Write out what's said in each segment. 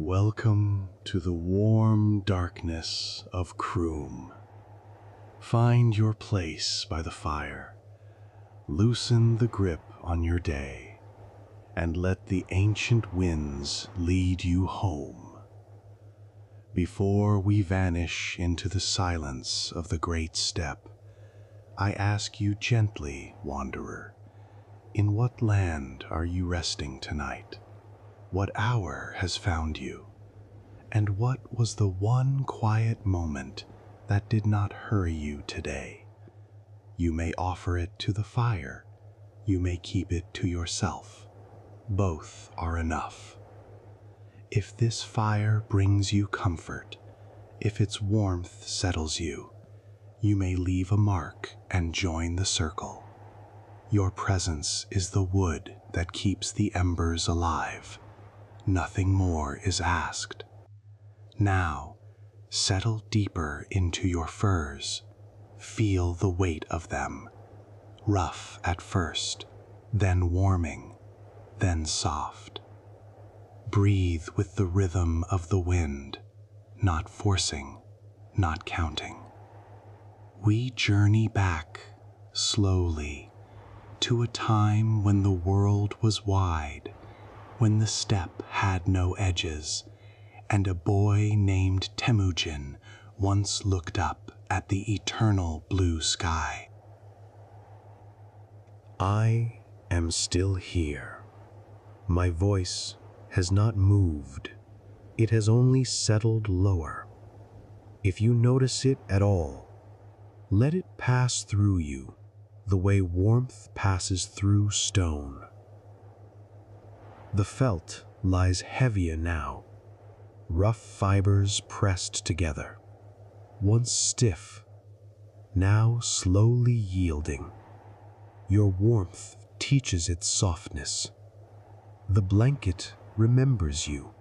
Welcome to the warm darkness of KHRUUM. Find your place by the fire, loosen the grip on your day, and let the ancient winds lead you home. Before we vanish into the silence of the great steppe, I ask you gently, wanderer, in what land are you resting tonight? What hour has found you? And what was the one quiet moment that did not hurry you today? You may offer it to the fire. You may keep it to yourself. Both are enough. If this fire brings you comfort, if its warmth settles you, you may leave a mark and join the circle. Your presence is the wood that keeps the embers alive. Nothing more is asked. Now, settle deeper into your furs. Feel the weight of them. Rough at first, then warming, then soft. Breathe with the rhythm of the wind, not forcing, not counting. We journey back, slowly, to a time when the world was wide, when the steppe had no edges, and a boy named Temujin once looked up at the eternal blue sky. I am still here. My voice has not moved. It has only settled lower. If you notice it at all, let it pass through you the way warmth passes through stone. The felt lies heavier now, rough fibers pressed together, once stiff, now slowly yielding. Your warmth teaches its softness. The blanket remembers you.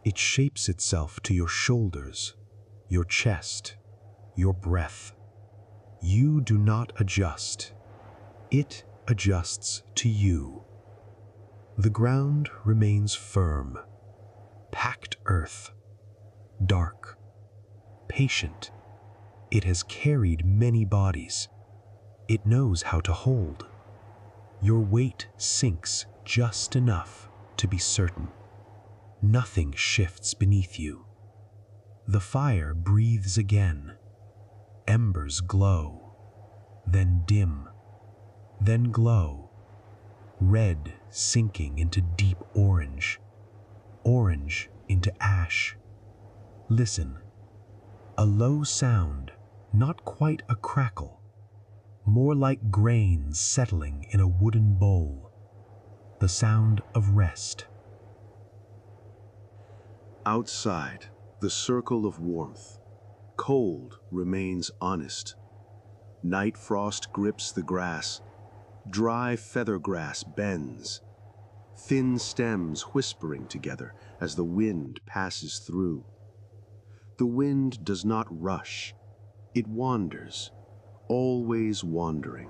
It shapes itself to your shoulders, your chest, your breath. You do not adjust. It adjusts to you. The ground remains firm, packed earth, dark, patient. It has carried many bodies. It knows how to hold. Your weight sinks just enough to be certain. Nothing shifts beneath you. The fire breathes again. Embers glow, then dim, then glow. Red sinking into deep orange, orange into ash. Listen, a low sound, not quite a crackle, more like grains settling in a wooden bowl, the sound of rest. Outside, the circle of warmth. Cold remains honest. Night frost grips the grass. Dry feather grass bends, thin stems whispering together as the wind passes through. The wind does not rush. It wanders, always wandering.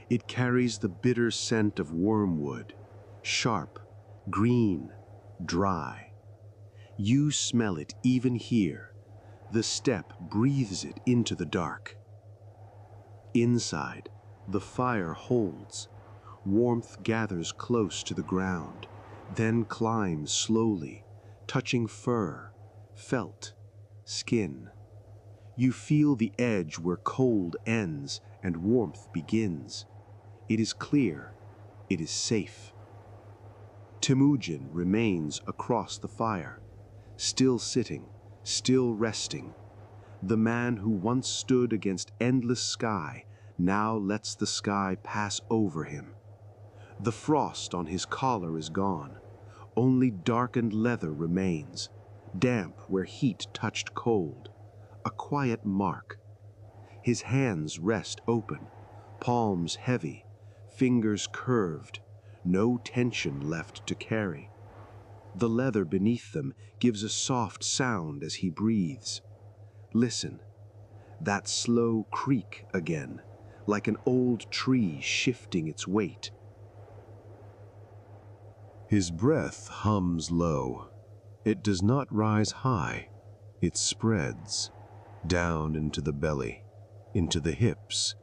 It carries the bitter scent of wormwood, sharp, green, dry. You smell it even here. The steppe breathes it into the dark. Inside, the fire holds. Warmth gathers close to the ground, then climbs slowly, touching fur, felt, skin. You feel the edge where cold ends and warmth begins. It is clear. It is safe. Temujin remains across the fire, still sitting, still resting. The man who once stood against endless sky now lets the sky pass over him. The frost on his collar is gone. Only darkened leather remains, damp where heat touched cold, a quiet mark. His hands rest open, palms heavy, fingers curved, no tension left to carry. The leather beneath them gives a soft sound as he breathes. Listen, that slow creak again, like an old tree shifting its weight. His breath hums low. It does not rise high, it spreads down into the belly, into the hips,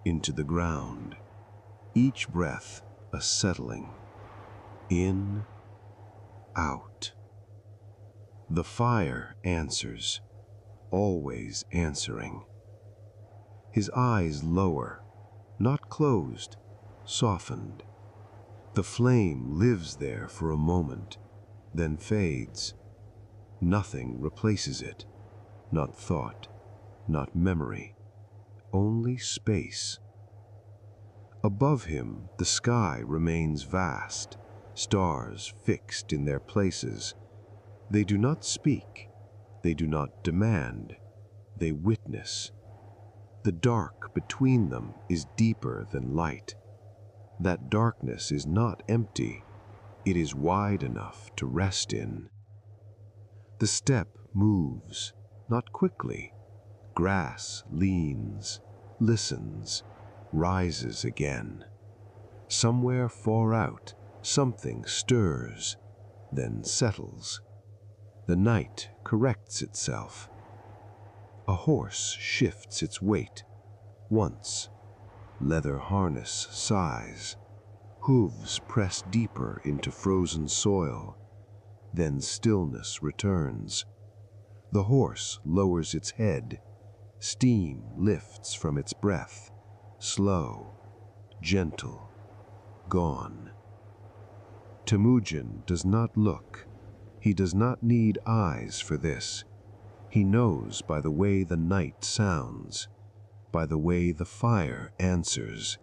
into the ground. Each breath a settling. In, out. The fire answers, always answering. His eyes lower, not closed, softened. The flame lives there for a moment, then fades. Nothing replaces it, not thought, not memory, only space. Above him, the sky remains vast, stars fixed in their places. They do not speak, they do not demand, they witness. The dark between them is deeper than light. That darkness is not empty, it is wide enough to rest in. The steppe moves, not quickly. Grass leans, listens, rises again. Somewhere far out, something stirs, then settles. The night corrects itself. A horse shifts its weight. Once, leather harness sighs. Hooves press deeper into frozen soil. Then stillness returns. The horse lowers its head. Steam lifts from its breath. Slow, gentle, gone. Temujin does not look. He does not need eyes for this. He knows by the way the night sounds, by the way the fire answers,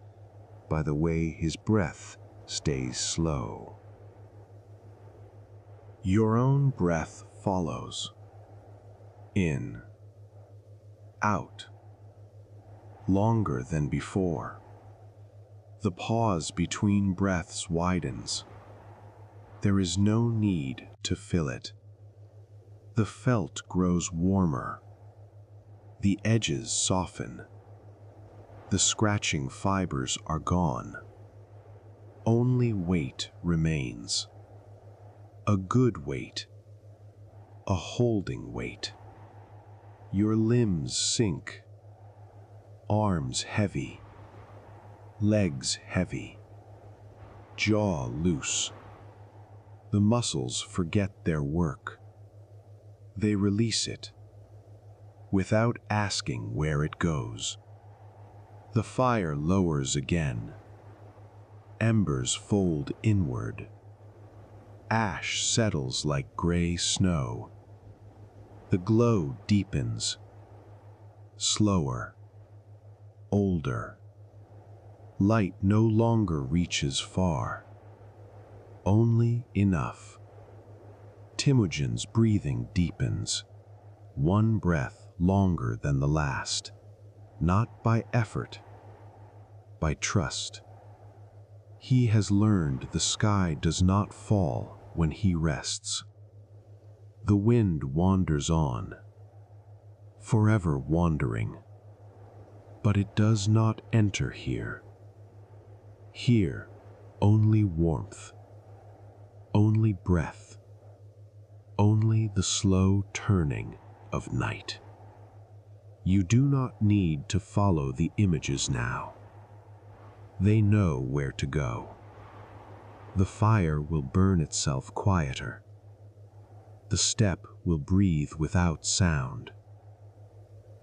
by the way his breath stays slow. Your own breath follows. In, out, longer than before. The pause between breaths widens. There is no need to fill it. The felt grows warmer. The edges soften. The scratching fibers are gone. Only weight remains. A good weight. A holding weight. Your limbs sink. Arms heavy. Legs heavy. Jaw loose. The muscles forget their work. They release it, without asking where it goes. The fire lowers again. Embers fold inward. Ash settles like gray snow. The glow deepens. Slower. Older. Light no longer reaches far. Only enough. Temujin's breathing deepens. One breath longer than the last. Not by effort, by trust. He has learned the sky does not fall when he rests. The wind wanders on, forever wandering. But it does not enter here. Here, only warmth, only breath, only the slow turning of night. You do not need to follow the images now. They know where to go. The fire will burn itself quieter. The steppe will breathe without sound.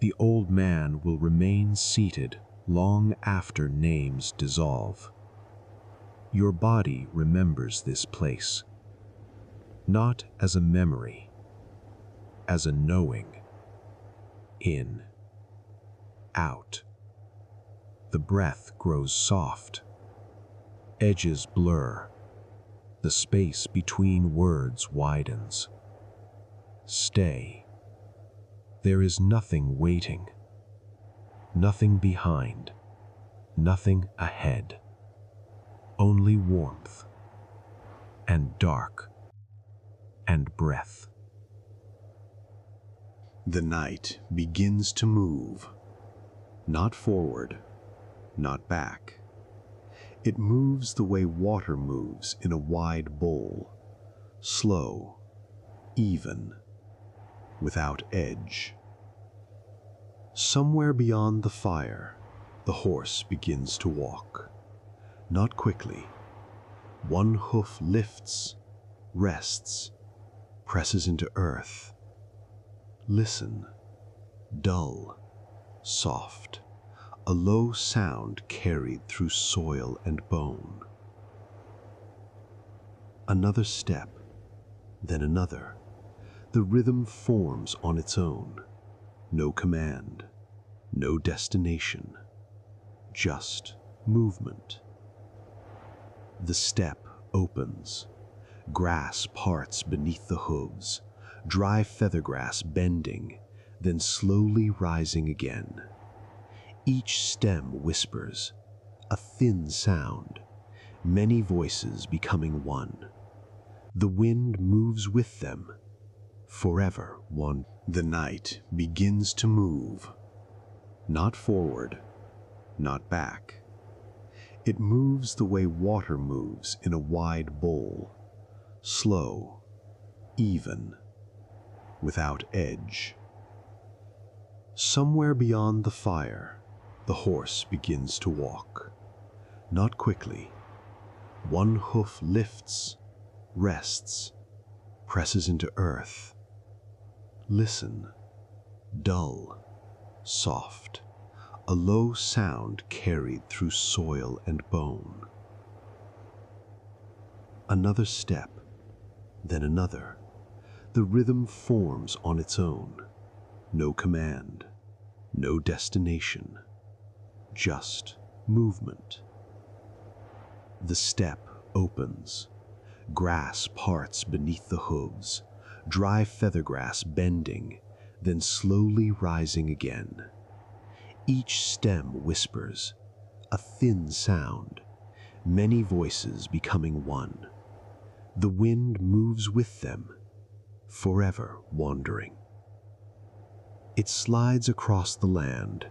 The old man will remain seated long after names dissolve. Your body remembers this place, not as a memory, as a knowing. In, out. The breath grows soft. Edges blur. The space between words widens. Stay. There is nothing waiting, nothing behind, nothing ahead. Only warmth, and dark, and breath. The night begins to move, not forward, not back. It moves the way water moves in a wide bowl, slow, even, without edge. Somewhere beyond the fire, the horse begins to walk. Not quickly. One hoof lifts, rests, presses into earth. Listen. Dull, soft, a low sound carried through soil and bone. Another step, then another. The rhythm forms on its own. No command, no destination, just movement. The step opens. Grass parts beneath the hooves, dry feathergrass bending, then slowly rising again. Each stem whispers, a thin sound, many voices becoming one. The wind moves with them, forever one. The night begins to move, not forward, not back. It moves the way water moves in a wide bowl, slow, even, without edge. Somewhere beyond the fire, the horse begins to walk. Not quickly. One hoof lifts, rests, presses into earth. Listen. Dull, soft, a low sound carried through soil and bone. Another step, then another. The rhythm forms on its own. No command, no destination, just movement. The step opens. Grass parts beneath the hooves, dry feathergrass bending, then slowly rising again. Each stem whispers, a thin sound, many voices becoming one. The wind moves with them, forever wandering. It slides across the land,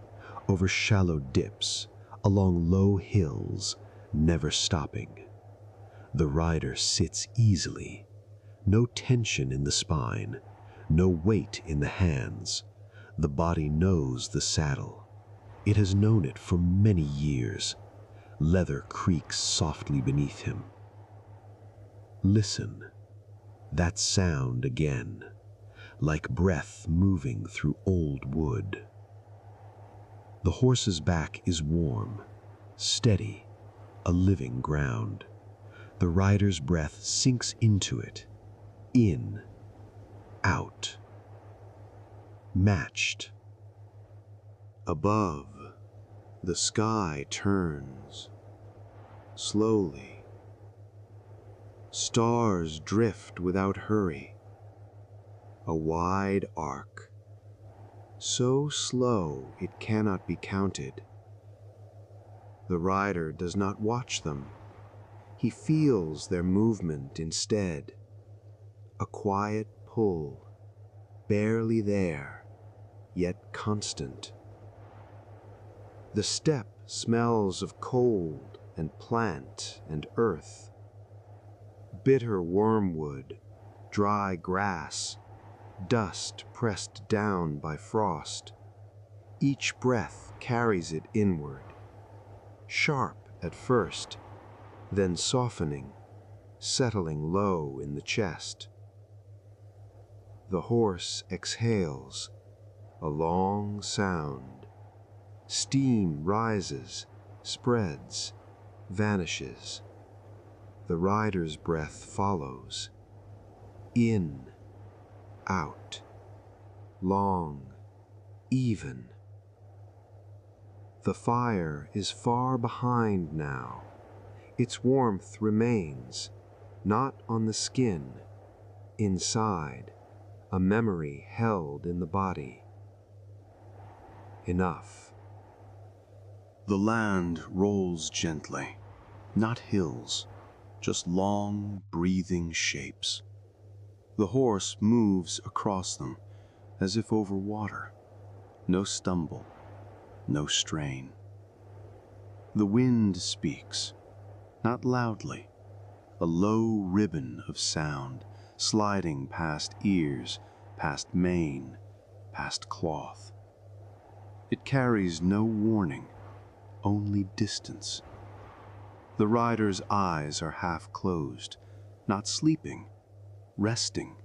over shallow dips, along low hills, never stopping. The rider sits easily, no tension in the spine, no weight in the hands. The body knows the saddle. It has known it for many years. Leather creaks softly beneath him. Listen, that sound again, like breath moving through old wood. The horse's back is warm, steady, a living ground. The rider's breath sinks into it, in, out, matched. Above, the sky turns, slowly. Stars drift without hurry, a wide arc, so slow it cannot be counted. The rider does not watch them. He feels their movement instead, a quiet pull, barely there, yet constant. The steppe smells of cold and plant and earth, bitter wormwood, dry grass, dust pressed down by frost. Each breath carries it inward, sharp at first, then softening, settling low in the chest. The horse exhales, a long sound. Steam rises, spreads, vanishes. The rider's breath follows. In, out, long, even. The fire is far behind now. Its warmth remains, not on the skin, inside, a memory held in the body. Enough. The land rolls gently, not hills, just long, breathing shapes. The horse moves across them, as if over water. No stumble, no strain. The wind speaks, not loudly, a low ribbon of sound, sliding past ears, past mane, past cloth. It carries no warning, only distance. The rider's eyes are half closed, not sleeping, resting.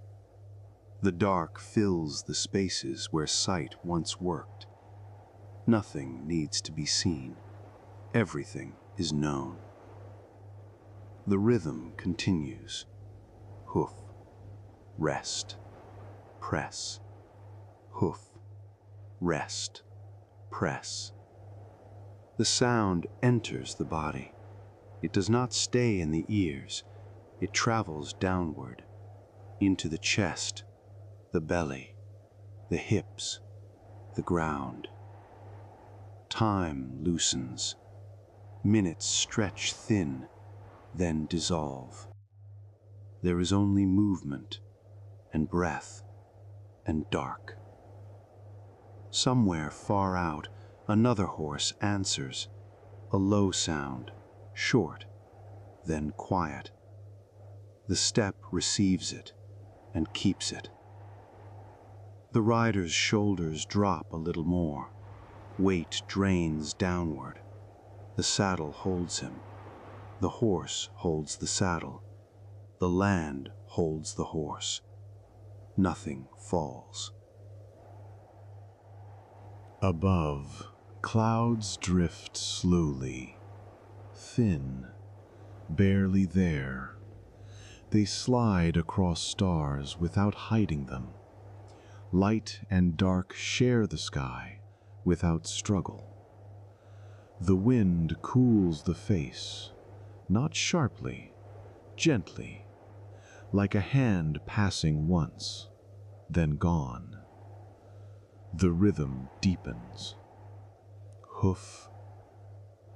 The dark fills the spaces where sight once worked. Nothing needs to be seen. Everything is known. The rhythm continues. Hoof, rest, press. Hoof, rest, press. The sound enters the body. It does not stay in the ears. It travels downward, into the chest, the belly, the hips, the ground. Time loosens. Minutes stretch thin, then dissolve. There is only movement and breath and dark. Somewhere far out, another horse answers, a low sound, short, then quiet. The steppe receives it and keeps it. The rider's shoulders drop a little more. Weight drains downward. The saddle holds him. The horse holds the saddle. The land holds the horse. Nothing falls. Above, clouds drift slowly, thin, barely there. They slide across stars without hiding them. Light and dark share the sky without struggle. The wind cools the face, not sharply, gently, like a hand passing once, then gone. The rhythm deepens. Hoof,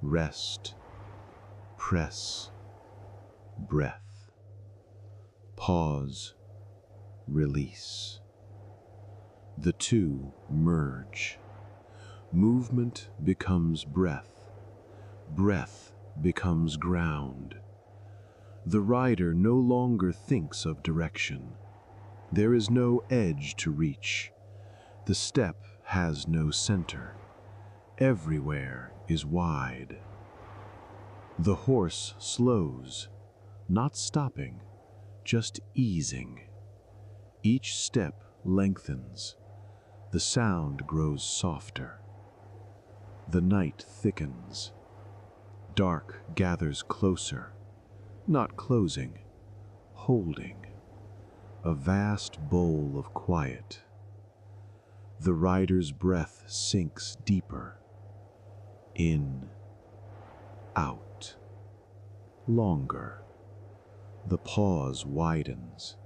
rest, press, breath. Pause, release. The two merge. Movement becomes breath. Breath becomes ground. The rider no longer thinks of direction. There is no edge to reach. The steppe has no center. Everywhere is wide. The horse slows, not stopping, just easing. Each step lengthens. The sound grows softer. The night thickens. Dark gathers closer, not closing, holding. A vast bowl of quiet. The rider's breath sinks deeper. In, out, longer. The pause widens.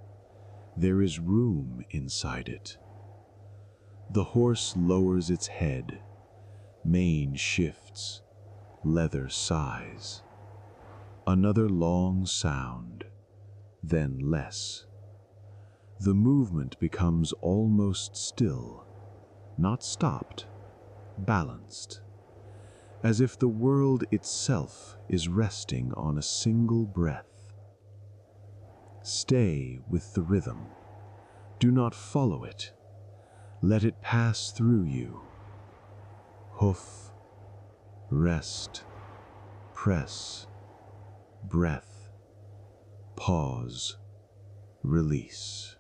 There is room inside it. The horse lowers its head. Mane shifts. Leather sighs. Another long sound, then less. The movement becomes almost still, not stopped, balanced, as if the world itself is resting on a single breath. Stay with the rhythm. Do not follow it. Let it pass through you. Hoof, rest, press, breath, pause, release.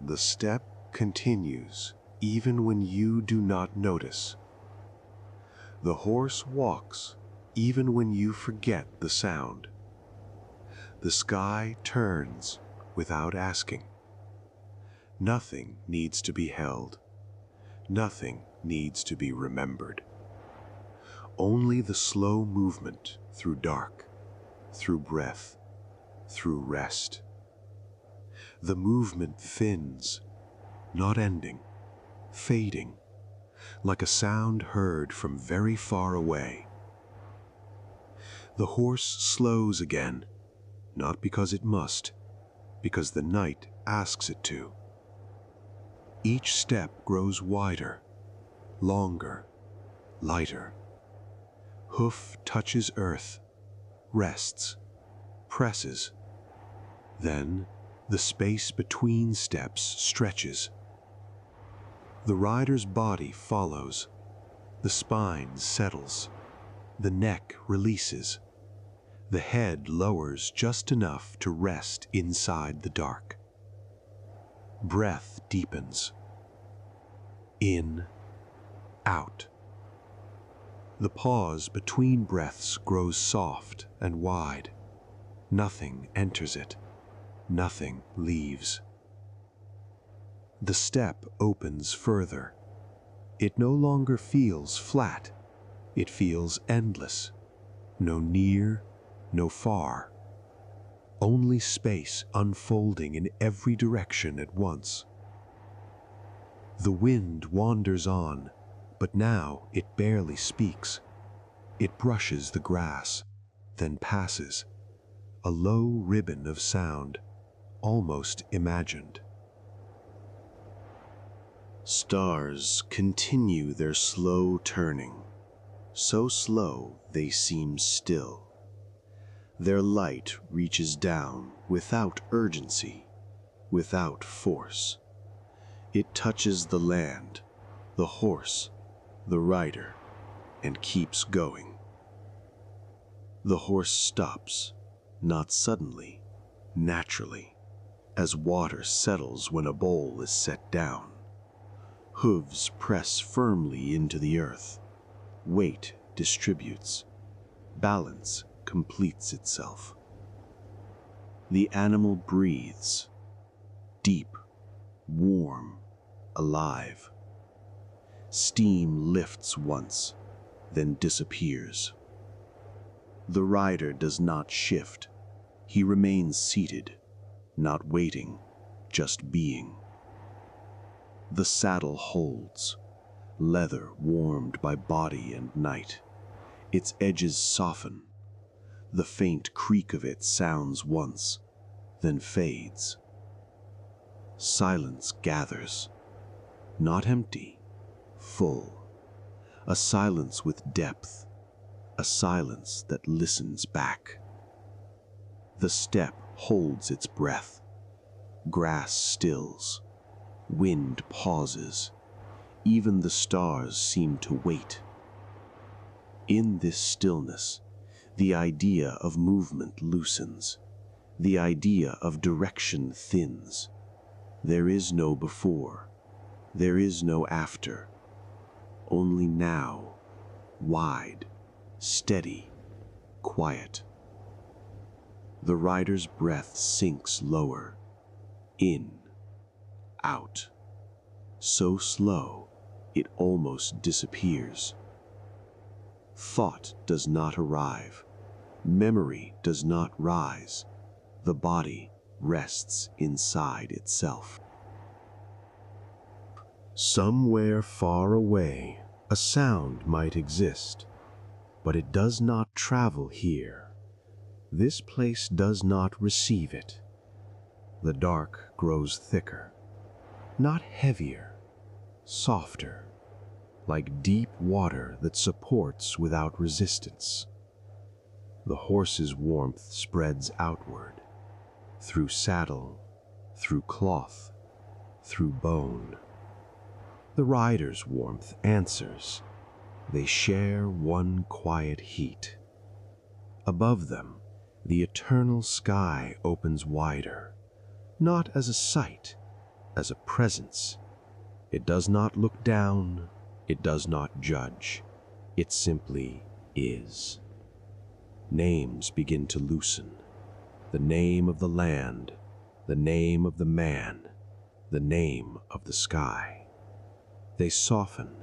The steppe continues even when you do not notice. The horse walks even when you forget the sound. The sky turns without asking. Nothing needs to be held. Nothing needs to be remembered. Only the slow movement through dark, through breath, through rest. The movement thins, not ending, fading, like a sound heard from very far away. The horse slows again, not because it must, because the night asks it to. Each step grows wider, longer, lighter. Hoof touches earth, rests, presses. Then, the space between steps stretches. The rider's body follows. The spine settles. The neck releases. The head lowers just enough to rest inside the dark. Breath deepens. In, out. The pause between breaths grows soft and wide. Nothing enters it. Nothing leaves. The step opens further. It no longer feels flat. It feels endless. No near, no far. Only space unfolding in every direction at once. The wind wanders on, but now it barely speaks. It brushes the grass, then passes. A low ribbon of sound, almost imagined. Stars continue their slow turning, so slow they seem still. Their light reaches down without urgency, without force. It touches the land, the horse, the rider, and keeps going. The horse stops, not suddenly, naturally, as water settles when a bowl is set down. Hooves press firmly into the earth. Weight distributes. Balance completes itself. The animal breathes. Deep, warm, alive. Steam lifts once, then disappears. The rider does not shift. He remains seated, not waiting, just being. The saddle holds, leather warmed by body and night. Its edges soften. The faint creak of it sounds once, then fades. Silence gathers, not empty, full. A silence with depth, a silence that listens back. The steppe holds its breath. Grass stills. Wind pauses. Even the stars seem to wait. In this stillness, the idea of movement loosens. The idea of direction thins. There is no before. There is no after. Only now, wide, steady, quiet. The rider's breath sinks lower. In, out. So slow, it almost disappears. Thought does not arrive. Memory does not rise. The body rests inside itself. Somewhere far away, a sound might exist, but it does not travel here. This place does not receive it. The dark grows thicker, not heavier, softer, like deep water that supports without resistance. The horse's warmth spreads outward, through saddle, through cloth, through bone. The rider's warmth answers. They share one quiet heat. Above them, the eternal sky opens wider, not as a sight, as a presence. It does not look down, it does not judge. It simply is. Names begin to loosen. The name of the land, the name of the man, the name of the sky. They soften,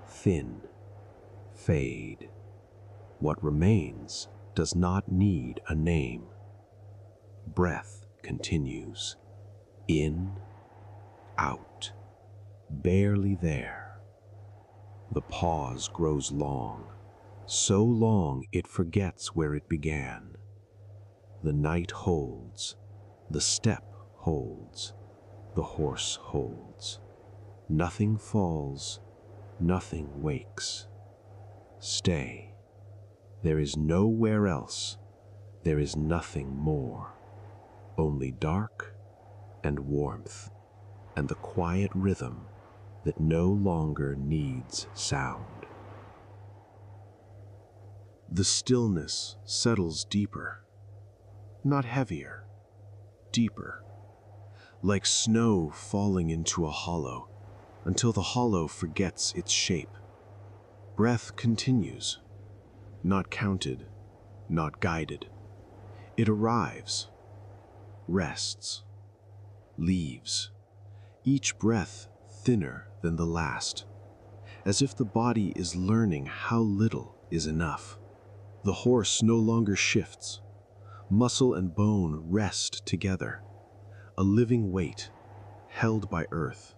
thin, fade. What remains does not need a name. Breath continues. In, out, barely there. The pause grows long, so long it forgets where it began. The night holds, the steppe holds, the horse holds. Nothing falls, nothing wakes. Stay. There is nowhere else. There is nothing more. only dark and warmth, and the quiet rhythm that no longer needs sound. The stillness settles deeper, not heavier, deeper, like snow falling into a hollow, until the hollow forgets its shape. Breath continues, not counted, not guided. It arrives, rests, leaves, each breath thinner than the last, as if the body is learning how little is enough. The horse no longer shifts. Muscle and bone rest together, a living weight, held by earth,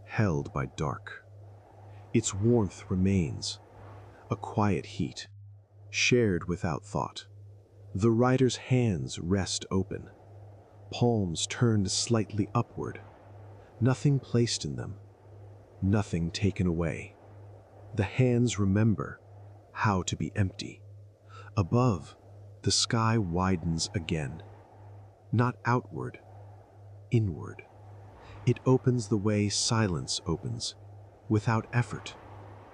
held by dark. Its warmth remains, a quiet heat, shared without thought. The rider's hands rest open, palms turned slightly upward, nothing placed in them, nothing taken away. The hands remember how to be empty. Above, the sky widens again, not outward, inward. It opens the way silence opens, without effort,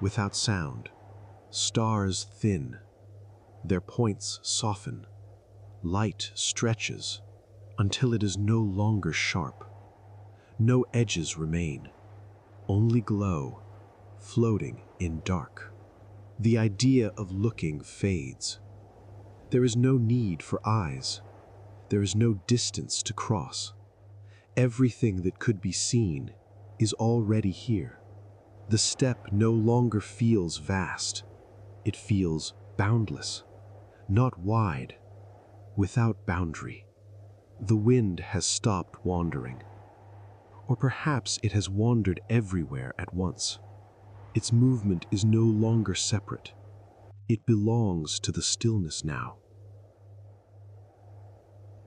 without sound. Stars thin, their points soften. Light stretches until it is no longer sharp. No edges remain, only glow, floating in dark. The idea of looking fades. There is no need for eyes. There is no distance to cross. Everything that could be seen is already here. The steppe no longer feels vast. It feels boundless, not wide, without boundary. The wind has stopped wandering. Or perhaps it has wandered everywhere at once. Its movement is no longer separate. It belongs to the stillness now.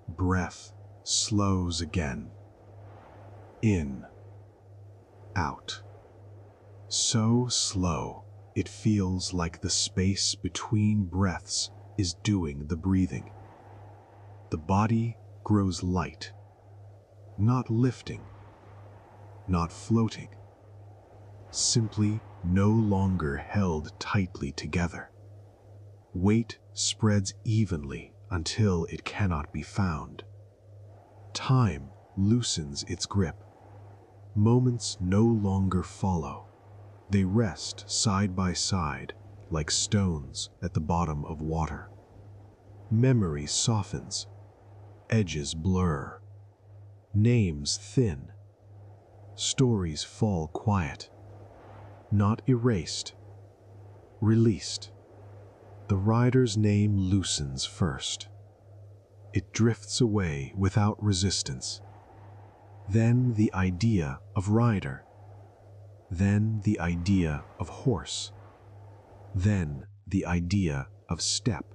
Breath slows again. In, out. So slow, it feels like the space between breaths is doing the breathing. The body grows light, not lifting, not floating, simply no longer held tightly together. Weight spreads evenly until it cannot be found. Time loosens its grip. Moments no longer follow. They rest side by side like stones at the bottom of water. Memory softens. Edges blur. Names thin. Stories fall quiet. Not erased. Released. The rider's name loosens first. It drifts away without resistance. Then the idea of rider. Then the idea of horse. Then the idea of steppe.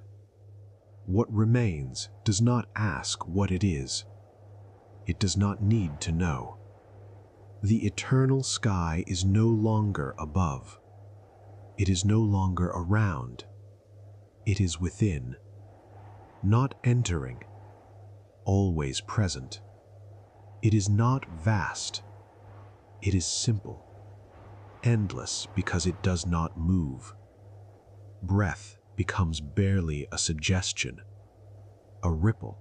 What remains does not ask what it is. It does not need to know. The eternal sky is no longer above. It is no longer around. It is within, not entering, always present. It is not vast. It is simple, endless because it does not move. Breath becomes barely a suggestion, a ripple,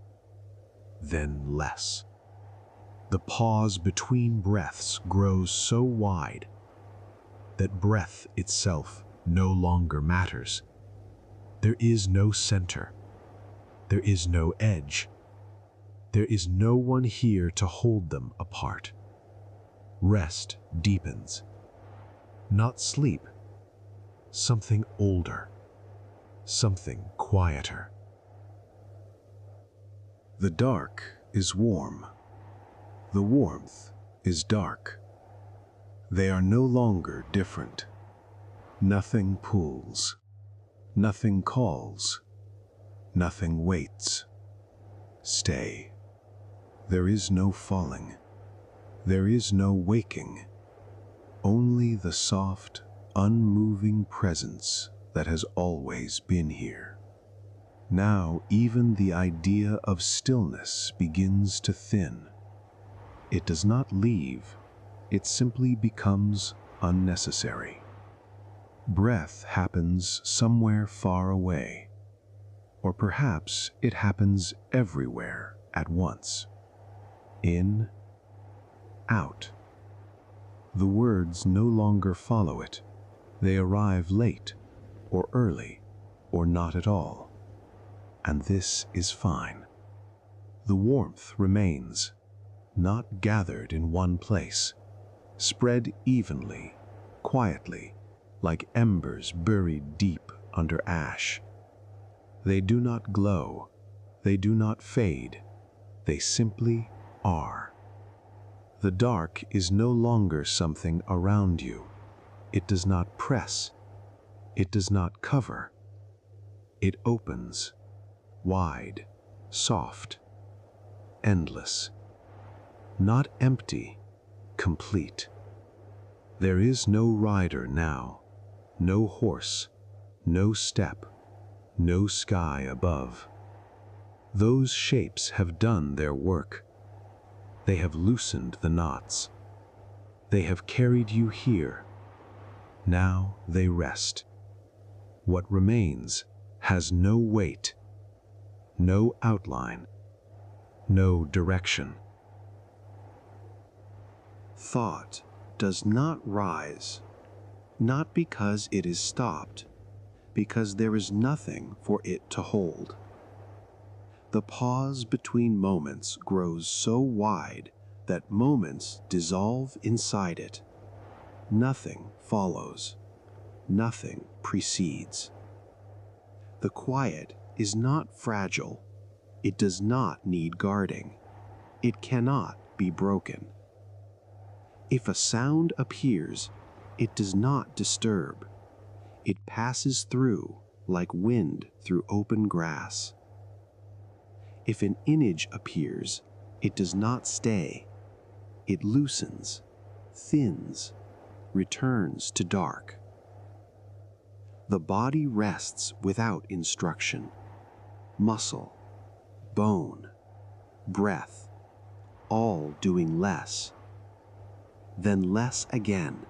then less. The pause between breaths grows so wide that breath itself no longer matters. There is no center. There is no edge. There is no one here to hold them apart. Rest deepens. Not sleep. Something older. Something quieter. The dark is warm. The warmth is dark. They are no longer different. Nothing pulls. Nothing calls. Nothing waits. Stay. There is no falling. There is no waking. Only the soft, unmoving presence that has always been here. Now even the idea of stillness begins to thin. It does not leave, it simply becomes unnecessary. Breath happens somewhere far away, or perhaps it happens everywhere at once. In, out. The words no longer follow it. They arrive late, or early, or not at all. And this is fine. The warmth remains, not gathered in one place, spread evenly, quietly, like embers buried deep under ash. They do not glow, they do not fade, they simply are. The dark is no longer something around you. It does not press, it does not cover. It opens, wide, soft, endless, not empty, complete. There is no rider now, no horse, no step, no sky above. Those shapes have done their work. They have loosened the knots. They have carried you here. Now they rest. What remains has no weight, no outline, no direction. Thought does not rise, not because it is stopped, because there is nothing for it to hold. The pause between moments grows so wide that moments dissolve inside it. Nothing follows, nothing precedes. The quiet is not fragile. It does not need guarding. It cannot be broken. If a sound appears, it does not disturb. It passes through like wind through open grass. If an image appears, it does not stay. It loosens, thins, returns to dark. The body rests without instruction. Muscle, bone, breath, all doing less, then less again.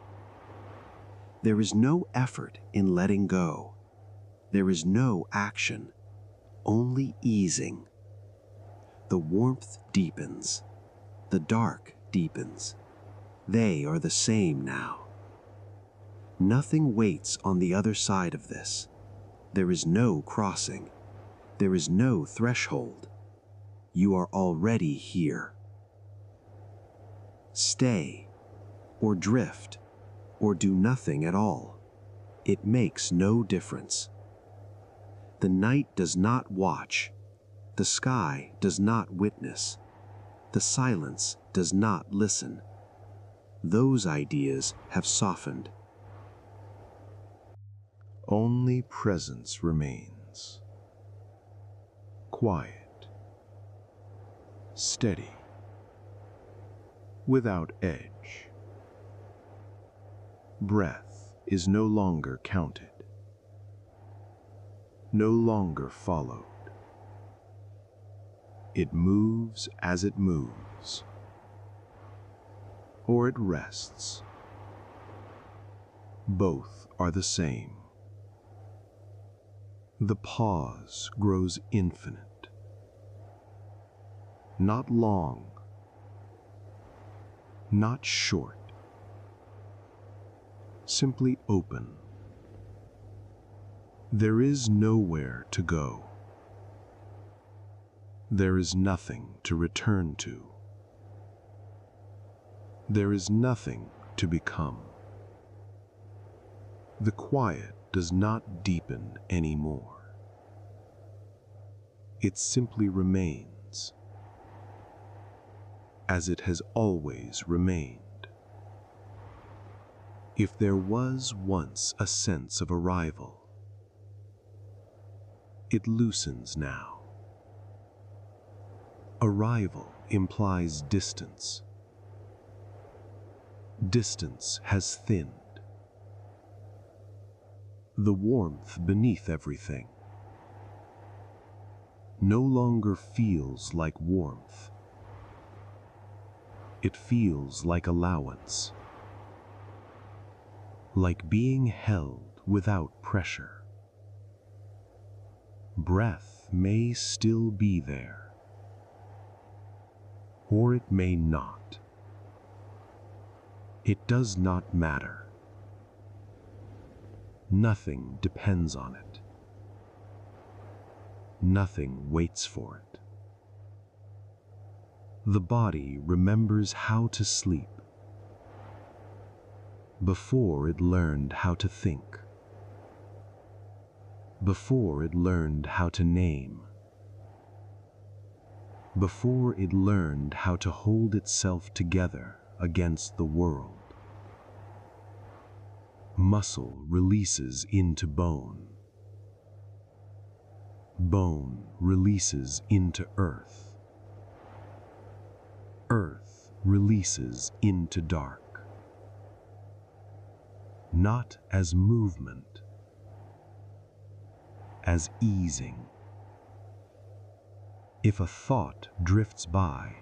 There is no effort in letting go. There is no action, only easing. The warmth deepens, the dark deepens. They are the same now. Nothing waits on the other side of this. There is no crossing. There is no threshold. You are already here. Stay, or drift, or do nothing at all. It makes no difference. The night does not watch. The sky does not witness. The silence does not listen. Those ideas have softened. Only presence remains. Quiet, steady, without edge. Breath is no longer counted, no longer followed. It moves as it moves, or it rests. Both are the same. The pause grows infinite, not long, not short, simply open. There is nowhere to go. There is nothing to return to. There is nothing to become. The quiet does not deepen anymore. It simply remains, as it has always remained. If there was once a sense of arrival, it loosens now. Arrival implies distance. Distance has thinned. The warmth beneath everything. no longer feels like warmth. It feels like allowance, like being held without pressure. Breath may still be there, or it may not. It does not matter. Nothing depends on it. Nothing waits for it. The body remembers how to sleep before it learned how to think, before it learned how to name, before it learned how to hold itself together against the world. Muscle releases into bone. Bone releases into earth. Earth releases into dark. Not as movement, as easing. If a thought drifts by,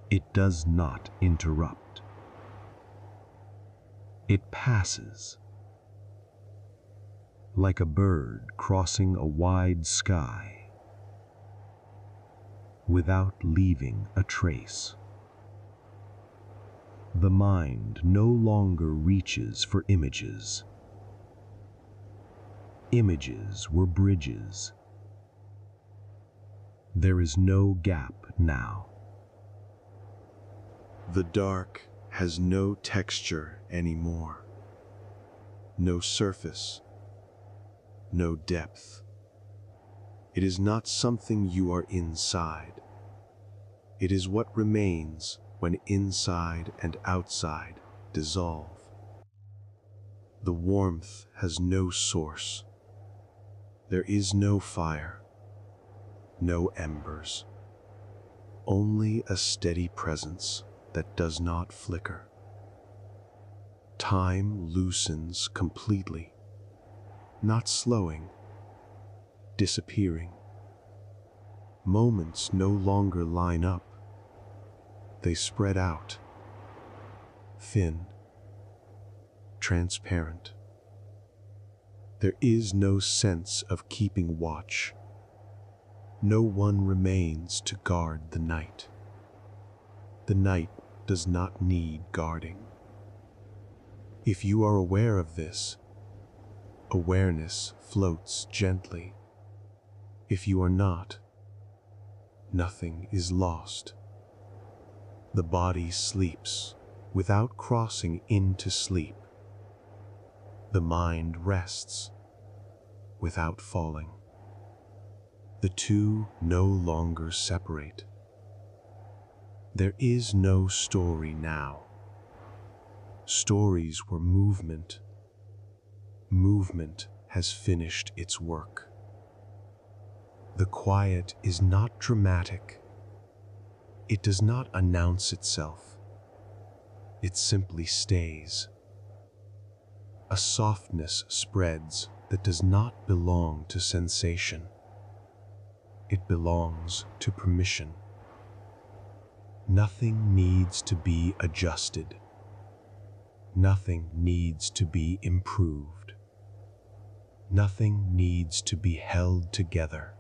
it does not interrupt. It passes, like a bird crossing a wide sky, without leaving a trace. The mind no longer reaches for images. Images were bridges. There is no gap now. The dark has no texture anymore, no surface, no depth. It is not something you are inside. It is what remains when inside and outside dissolve. The warmth has no source. There is no fire, no embers, only a steady presence that does not flicker. Time loosens completely, not slowing, disappearing. Moments no longer line up. They spread out, thin, transparent. There is no sense of keeping watch. No one remains to guard the night. The night does not need guarding. If you are aware of this, awareness floats gently. If you are not, nothing is lost. The body sleeps without crossing into sleep. The mind rests without falling. The two no longer separate. There is no story now. Stories were movement. Movement has finished its work. The quiet is not dramatic. It does not announce itself. It simply stays. A softness spreads that does not belong to sensation. It belongs to permission. Nothing needs to be adjusted. Nothing needs to be improved. Nothing needs to be held together.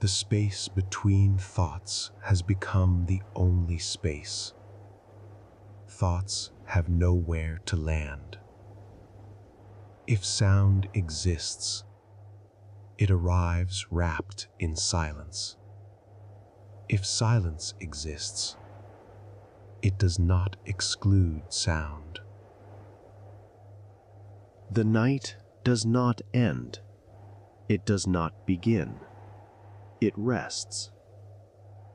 The space between thoughts has become the only space. Thoughts have nowhere to land. If sound exists, it arrives wrapped in silence. If silence exists, it does not exclude sound. The night does not end. It does not begin. It rests.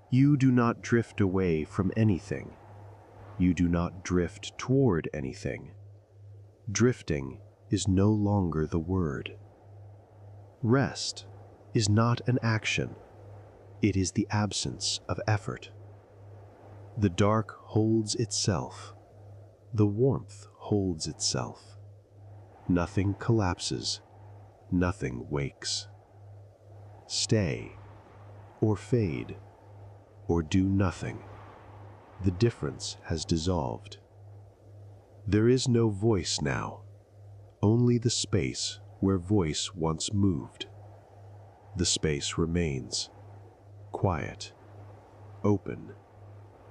You do not drift away from anything. You do not drift toward anything. Drifting is no longer the word. Rest is not an action. It is the absence of effort. The dark holds itself. The warmth holds itself. Nothing collapses. Nothing wakes. stay, or fade, or do nothing. The difference has dissolved. There is no voice now, only the space where voice once moved. The space remains, quiet, open,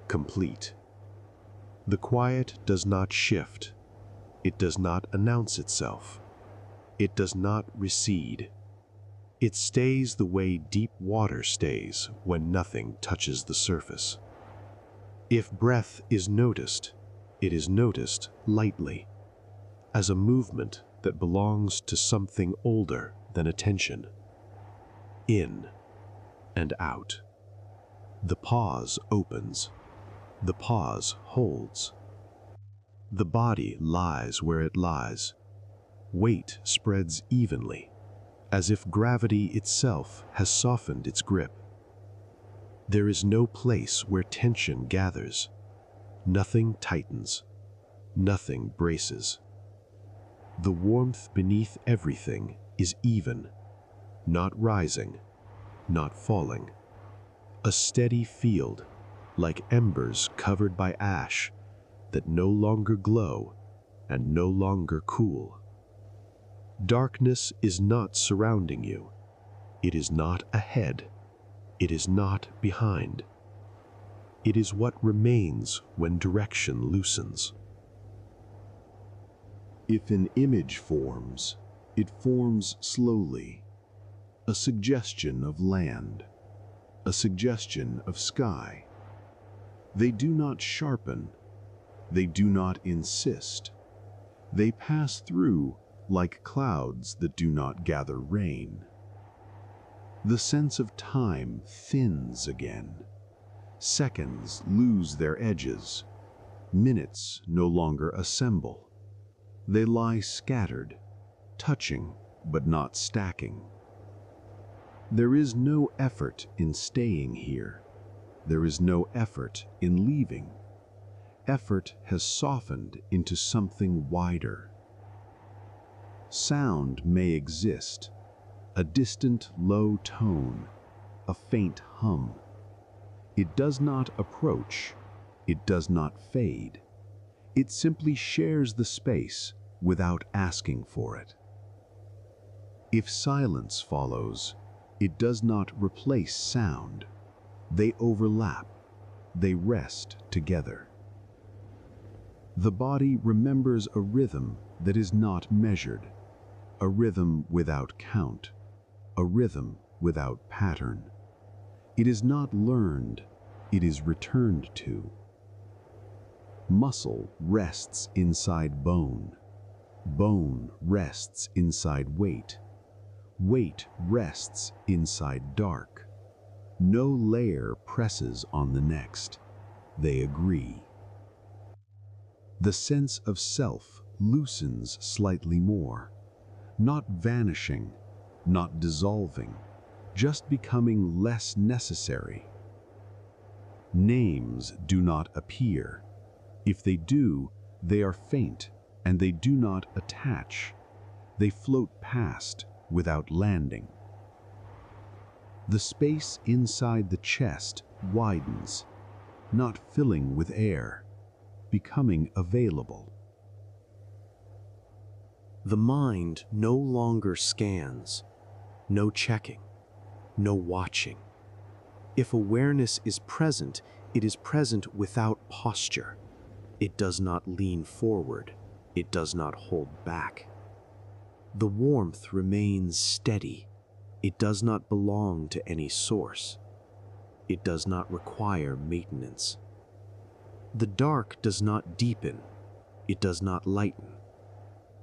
complete. The quiet does not shift. It does not announce itself. It does not recede. It stays the way deep water stays when nothing touches the surface. If breath is noticed, it is noticed lightly, as a movement that belongs to something older than attention. In and out. The pause opens. The pause holds. The body lies where it lies. Weight spreads evenly, as if gravity itself has softened its grip. There is no place where tension gathers. Nothing tightens. Nothing braces. The warmth beneath everything is even, not rising, not falling. A steady field, like embers covered by ash, that no longer glow and no longer cool. Darkness is not surrounding you. It is not ahead. It is not behind. It is what remains when direction loosens. If an image forms, it forms slowly. A suggestion of land, a suggestion of sky. They do not sharpen. They do not insist. They pass through like clouds that do not gather rain. The sense of time thins again. Seconds lose their edges. Minutes no longer assemble. They lie scattered, touching but not stacking. There is no effort in staying here. There is no effort in leaving. Effort has softened into something wider. Sound may exist, a distant low tone, a faint hum. It does not approach, it does not fade. It simply shares the space without asking for it. If silence follows, it does not replace sound. They overlap, they rest together. The body remembers a rhythm that is not measured, a rhythm without count, a rhythm without pattern. It is not learned, it is returned to. Muscle rests inside bone. Bone rests inside weight. Weight rests inside dark. No layer presses on the next. They agree. The sense of self loosens slightly more, not vanishing, not dissolving, just becoming less necessary. Names do not appear. If they do, they are faint and they do not attach. They float past without landing. The space inside the chest widens, not filling with air, becoming available. The mind no longer scans, no checking, no watching. If awareness is present, it is present without posture. It does not lean forward, it does not hold back. The warmth remains steady. It does not belong to any source. It does not require maintenance. The dark does not deepen. It does not lighten.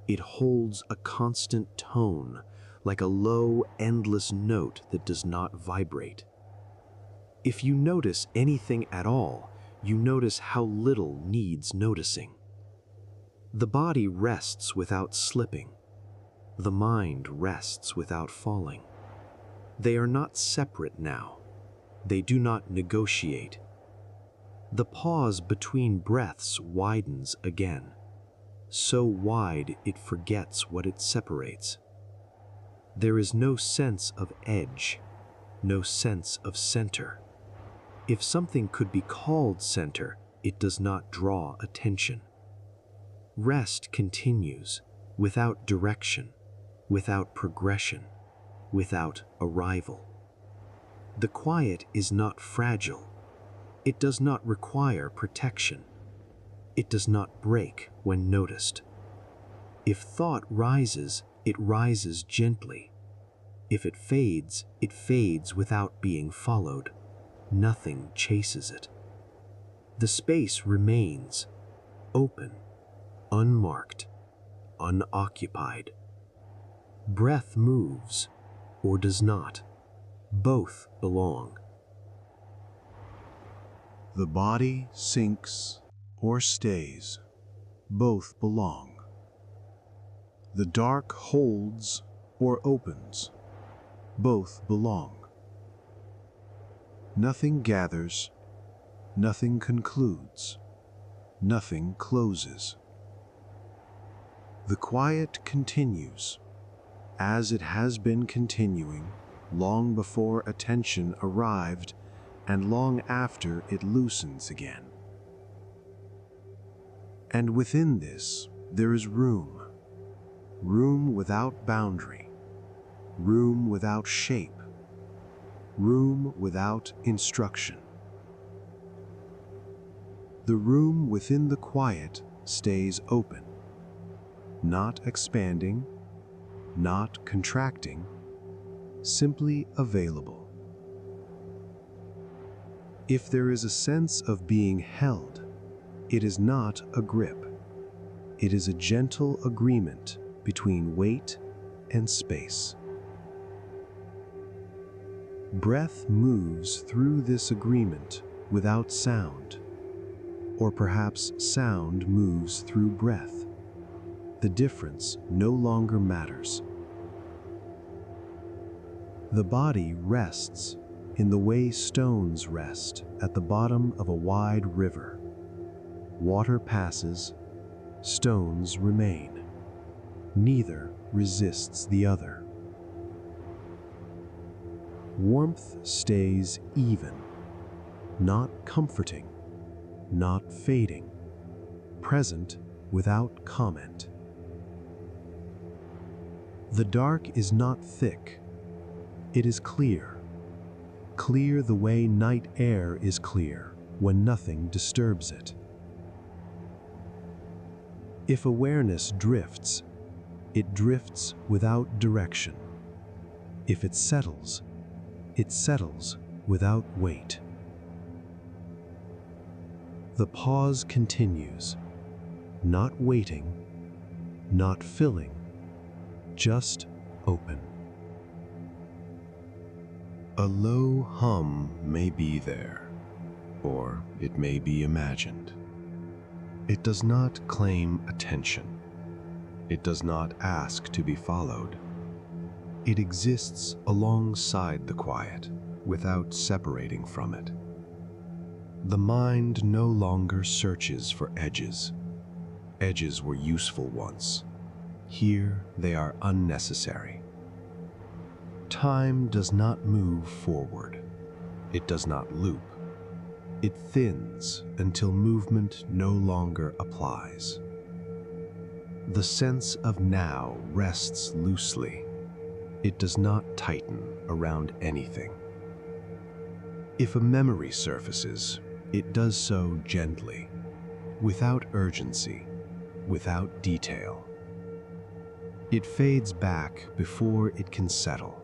It holds a constant tone, like a low, endless note that does not vibrate. If you notice anything at all, you notice how little needs noticing. The body rests without slipping. The mind rests without falling. They are not separate now. They do not negotiate. The pause between breaths widens again, so wide it forgets what it separates. There is no sense of edge. no sense of center. If something could be called center, it does not draw attention. Rest continues without direction, without progression, without arrival. The quiet is not fragile. It does not require protection. It does not break when noticed. If thought rises, it rises gently. If it fades without being followed. Nothing chases it. The space remains open, unmarked, unoccupied. Breath moves or does not. Both belong. The body sinks or stays. Both belong. The dark holds or opens. Both belong. Nothing gathers, nothing concludes, nothing closes. The quiet continues, as it has been continuing long before attention arrived and long after it loosens again. And within this there is room, room without boundary, room without shape, room without instruction. The room within the quiet stays open, not expanding, not contracting, simply available. If there is a sense of being held, it is not a grip. It is a gentle agreement between weight and space. Breath moves through this agreement without sound, or perhaps sound moves through breath. The difference no longer matters. The body rests in the way stones rest at the bottom of a wide river. Water passes, stones remain. Neither resists the other. Warmth stays even, not comforting, not fading, present without comment. The dark is not thick, it is clear, clear the way night air is clear when nothing disturbs it. If awareness drifts, it drifts without direction. If it settles without weight. The pause continues, not waiting, not filling, just open. A low hum may be there, or it may be imagined. It does not claim attention. It does not ask to be followed. It exists alongside the quiet, without separating from it. The mind no longer searches for edges. Edges were useful once. Here they are unnecessary. Time does not move forward. It does not loop. It thins until movement no longer applies. The sense of now rests loosely. It does not tighten around anything. If a memory surfaces, it does so gently, without urgency, without detail. It fades back before it can settle.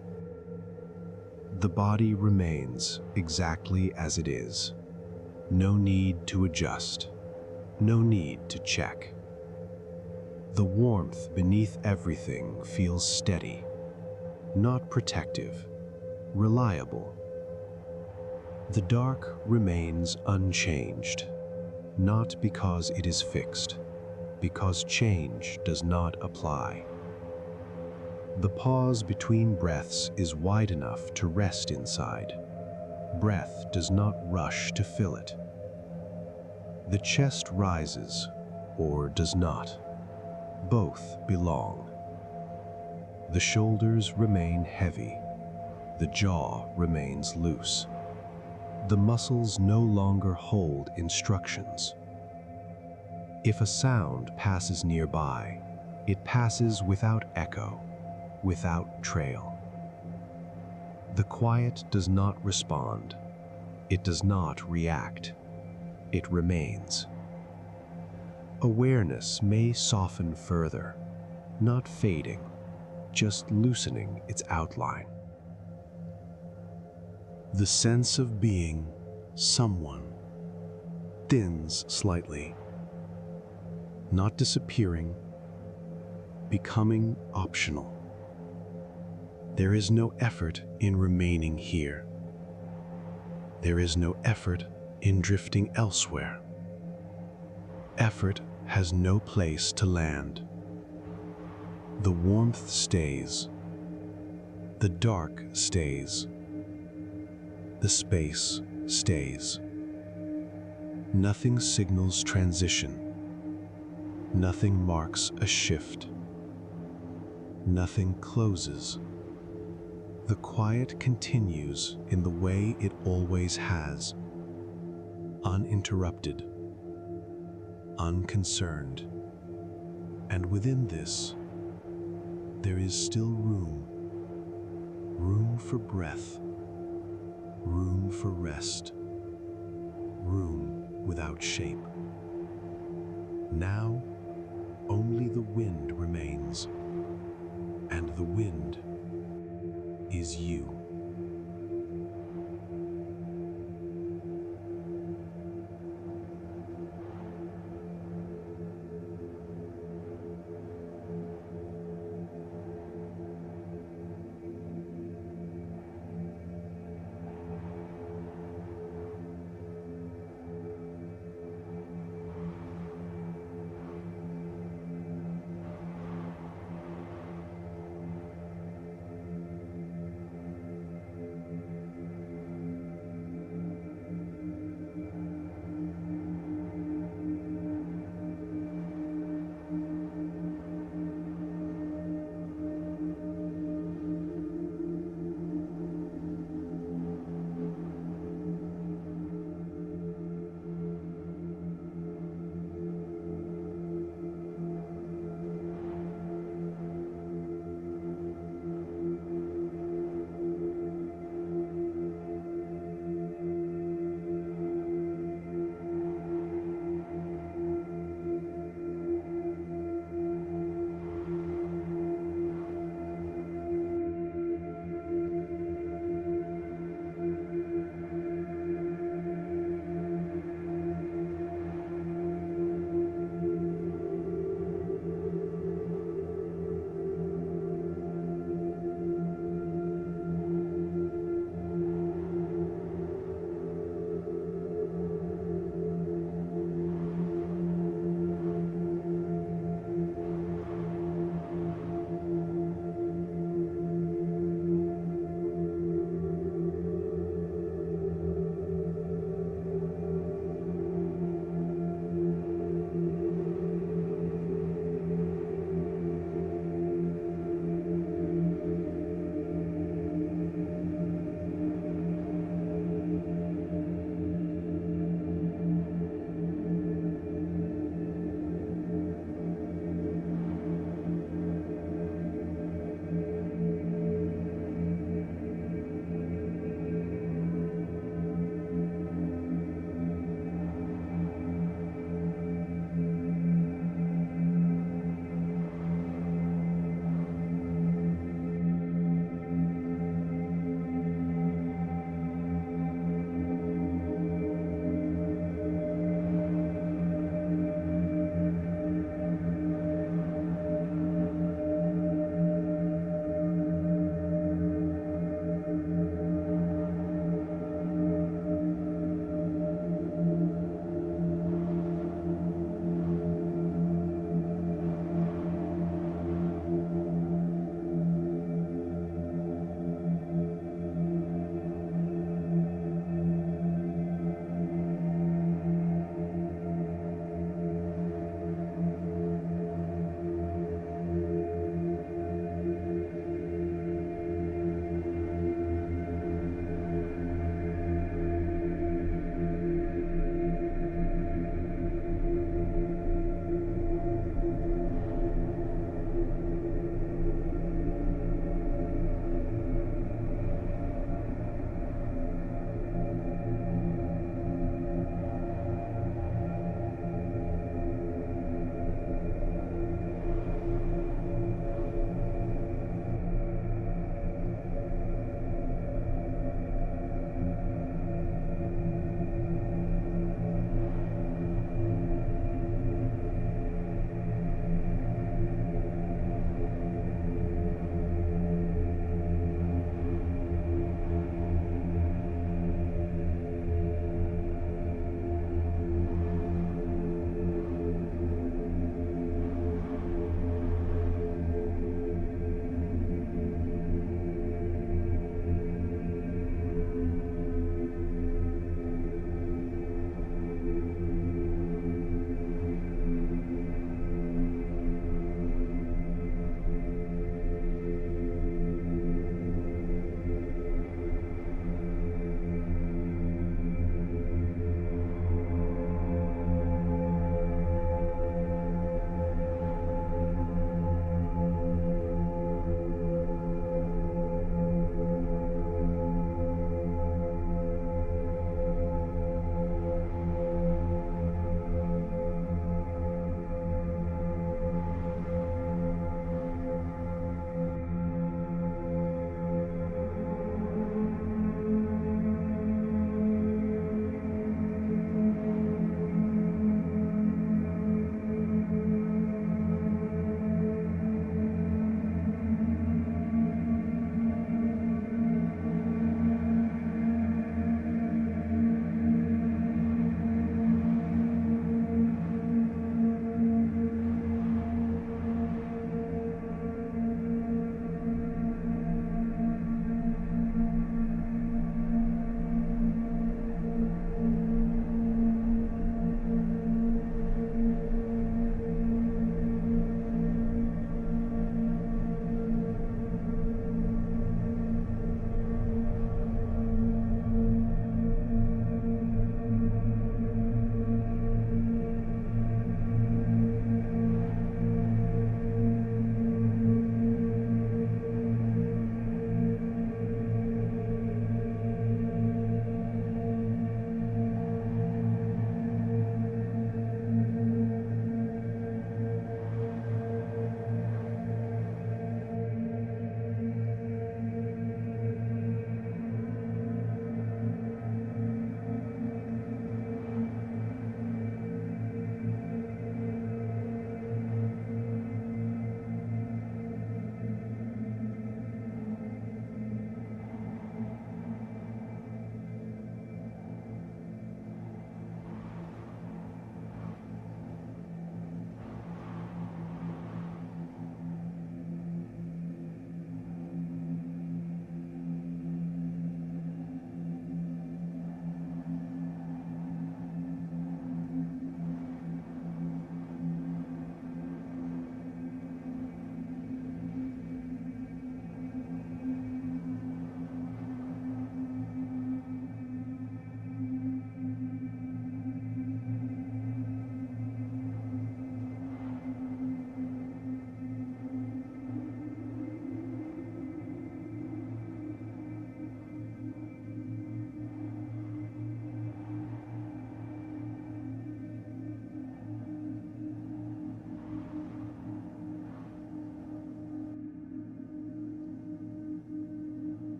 The body remains exactly as it is. No need to adjust, no need to check. The warmth beneath everything feels steady, not protective, reliable. The dark remains unchanged, not because it is fixed, because change does not apply. The pause between breaths is wide enough to rest inside. Breath does not rush to fill it. The chest rises, or does not. Both belong. The shoulders remain heavy. The jaw remains loose. The muscles no longer hold instructions. If a sound passes nearby, it passes without echo, without trail. The quiet does not respond. It does not react. It remains. Awareness may soften further, not fading, just loosening its outline. The sense of being someone thins slightly, not disappearing, becoming optional. There is no effort in remaining here. There is no effort in drifting elsewhere. Effort has no place to land. The warmth stays. The dark stays. The space stays. Nothing signals transition. Nothing marks a shift. Nothing closes. The quiet continues in the way it always has, uninterrupted, unconcerned. And within this, there is still room. Room for breath. Room for rest. Room without shape. Now, only the wind remains, and the wind